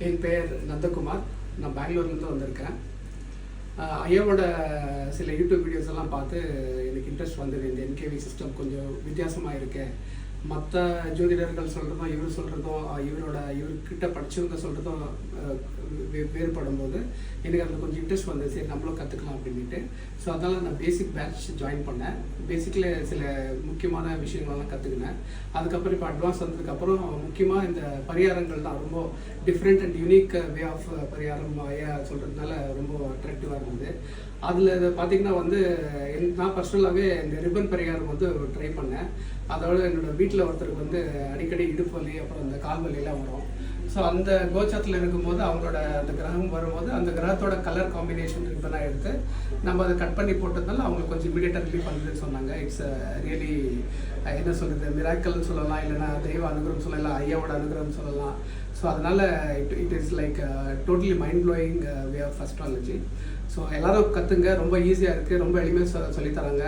என் பெயர் நந்தகுமார். நான் பெங்களூர்லேருந்து வந்திருக்கேன். ஐயாவோட சில யூடியூப் வீடியோஸ் எல்லாம் பார்த்து எனக்கு இன்ட்ரெஸ்ட் வந்தது. இந்த என்கேவி சிஸ்டம் கொஞ்சம் வித்தியாசமாக இருக்கு. மற்ற ஜோதிடர்கள் சொல்கிறதும் இவர் சொல்கிறதும் இவர்கிட்ட படித்தவங்க சொல்கிறதும் வேறுபடும் போது எனக்கு அதில் கொஞ்சம் இன்ட்ரெஸ்ட் வந்தது. சரி, நம்மளும் கற்றுக்கலாம் அப்படின்ட்டு. ஸோ அதனால் நான் பேசிக் பேட்ச் ஜாயின் பண்ணேன். பேசிக்கில் சில முக்கியமான விஷயங்கள்லாம் கற்றுக்கினேன். அதுக்கப்புறம் இப்போ அட்வான்ஸ் வந்ததுக்கப்புறம் முக்கியமாக இந்த பரிகாரங்கள் தான் ரொம்ப different and unique way of பரிகாரம் ஐயா சொல்கிறதுனால ரொம்ப அட்ராக்டிவாக இருந்தது. அதில் பார்த்திங்கன்னா நான் பர்சனலாகவே இந்த ரிப்பன் பரிகாரம் ட்ரை பண்ணேன். அதோட என்னோடய வீட்டில் ஒருத்தருக்கு அடிக்கடி இடுப்பு வலி, அப்புறம் அந்த கால் வலியெல்லாம் வரும். ஸோ அந்த கோச்சாரத்தில் இருக்கும்போது அவங்களோட அந்த கிரகம் வரும்போது அந்த கிரகத்தோட கலர் காம்பினேஷன் ரிப்பனாக எடுத்து நம்ம அதை கட் பண்ணி போட்டதுனால அவங்களுக்கு கொஞ்சம் இமீடியட்டாக ரிலீஃப் பண்ணுறதுன்னு சொன்னாங்க. இட்ஸ் ரியலி என்ன சொல்கிறது, மிராக்கல்னு சொல்லலாம், இல்லைனா தெய்வ அனுகிரகம் சொல்லலாம், ஐயாவோட அனுகிரகம் சொல்லலாம். ஸோ அதனால் it is like totally mind blowing way of astrology. So எல்லோரும் கற்றுங்க. ரொம்ப ஈஸியாக இருக்குது, ரொம்ப எளிமையாக சொல்லித்தராங்க.